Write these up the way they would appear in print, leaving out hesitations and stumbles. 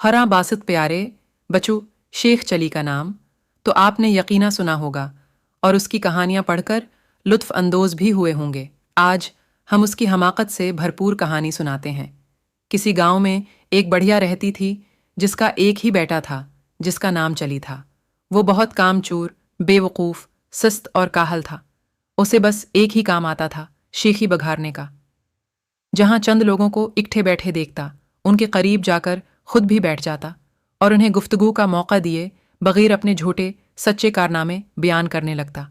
हरा बासित प्यारे बच्चों, शेख चली का नाम तो आपने यकीना सुना होगा और उसकी कहानियां पढ़कर लुत्फ अंदोज भी हुए होंगे। आज हम उसकी हमाकत से भरपूर कहानी सुनाते हैं। किसी गांव में एक बढ़िया रहती थी जिसका एक ही बेटा था जिसका नाम चली था। वो बहुत कामचोर, बेवकूफ़, सुस्त और काहल था। उसे बस एक ही काम आता था, शेखी बघारने का। जहां चंद लोगों को इकट्ठे बैठे देखता, उनके करीब जाकर खुद भी बैठ जाता और उन्हें गुफ्तगू का मौका दिए बगैर अपने झूठे सच्चे कारनामे बयान करने लगता।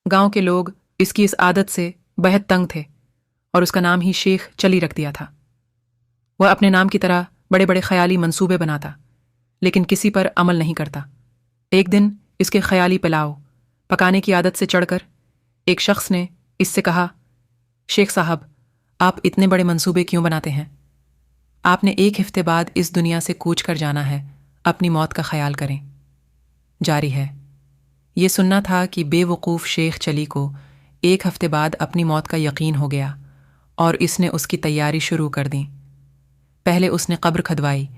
गांव के लोग इसकी इस आदत से बेहद तंग थे और उसका नाम ही शेख चली रख दिया था। वह अपने नाम की तरह बड़े बड़े ख्याली मंसूबे बनाता, लेकिन किसी पर अमल नहीं करता। एक दिन इसके ख्याली पुलाव पकाने की आदत से चढ़कर एक शख्स ने इससे कहा, शेख साहब, आप इतने बड़े मंसूबे क्यों बनाते हैं? आपने एक हफ्ते बाद इस दुनिया से कूच कर जाना है, अपनी मौत का ख्याल करें। जारी है। ये सुनना था कि बेवकूफ़ शेख चली को एक हफ्ते बाद अपनी मौत का यकीन हो गया और इसने उसकी तैयारी शुरू कर दी। पहले उसने कब्र खदवाई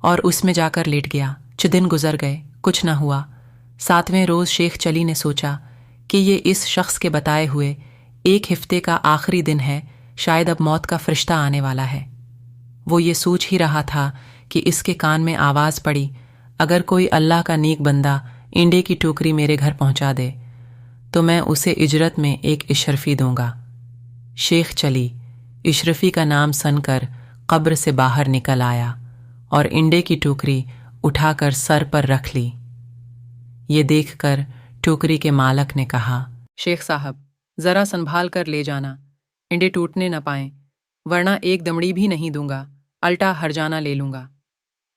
और उसमें जाकर लेट गया। 6 दिन गुजर गए, कुछ न हुआ। 7वें रोज़ शेख चली ने सोचा कि ये इस शख्स के बताए हुए एक हफ्ते का आखिरी दिन है, शायद अब मौत का फरिश्ता आने वाला है। वो ये सोच ही रहा था कि इसके कान में आवाज़ पड़ी, अगर कोई अल्लाह का नेक बंदा इंडे की टोकरी मेरे घर पहुंचा दे तो मैं उसे इजरत में एक इशरफी दूंगा। शेख चली इशरफी का नाम सुनकर कब्र से बाहर निकल आया और इंडे की टोकरी उठाकर सर पर रख ली। ये देखकर टोकरी के मालक ने कहा, शेख साहब, ज़रा संभाल कर ले जाना, इंडे टूटने न पाएं, वरना एक दमड़ी भी नहीं दूंगा, अल्टा हरजाना ले लूंगा।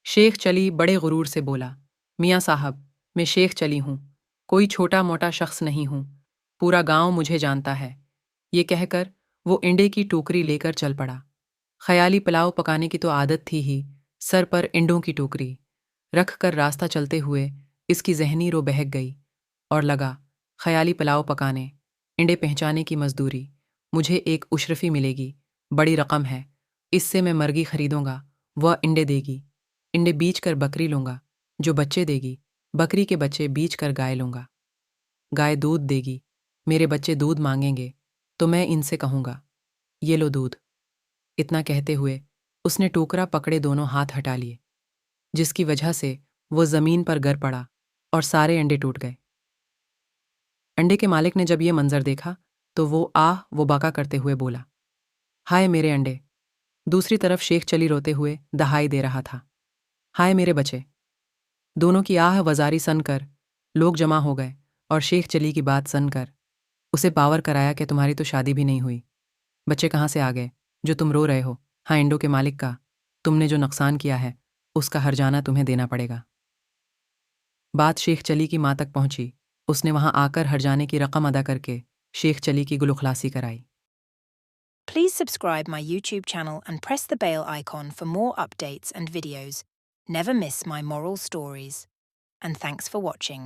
शेख चली बड़े गुरूर से बोला, मियाँ साहब, मैं शेख चली हूँ, कोई छोटा मोटा शख्स नहीं हूँ, पूरा गांव मुझे जानता है। ये कहकर वो इंडे की टोकरी लेकर चल पड़ा। ख्याली पुलाव पकाने की तो आदत थी ही, सर पर इंडों की टोकरी रख कर रास्ता चलते हुए इसकी जहनी रो बहक गई और लगा, ख्याली पुलाव पकाने, इंडे पहचाने की मजदूरी, मुझे एक उशरफी मिलेगी, बड़ी रकम है, इससे मैं मर्गी खरीदूंगा, वह इंडे देगी, इंडे बीच कर बकरी लूंगा, जो बच्चे देगी, बकरी के बच्चे बीच कर गाय लूंगा, गाय दूध देगी, मेरे बच्चे दूध मांगेंगे तो मैं इनसे कहूँगा, ये लो दूध। इतना कहते हुए उसने टोकरा पकड़े दोनों हाथ हटा लिए, जिसकी वजह से वो ज़मीन पर गिर पड़ा और सारे अंडे टूट गए। अंडे के मालिक ने जब ये मंजर देखा तो वो बाका करते हुए बोला, हाय मेरे अंडे। दूसरी तरफ शेख चली रोते हुए दहाई दे रहा था, हाय मेरे बच्चे। दोनों की आह वजारी सुनकर लोग जमा हो गए और शेख चली की बात सुनकर उसे पावर कराया कि तुम्हारी तो शादी भी नहीं हुई, बच्चे कहाँ से आ गए जो तुम रो रहे हो? हाँ, इंडो के मालिक का, तुमने जो नुकसान किया है उसका हर्जाना तुम्हें देना पड़ेगा। बात शेख चली की माँ तक पहुंची। उसने वहां आकर हर्जाने की रकम अदा करके शेख चली की गुलखलासी कराई। Please subscribe my YouTube channel and press the bell icon for more updates and videos. Never miss my moral stories. And thanks for watching.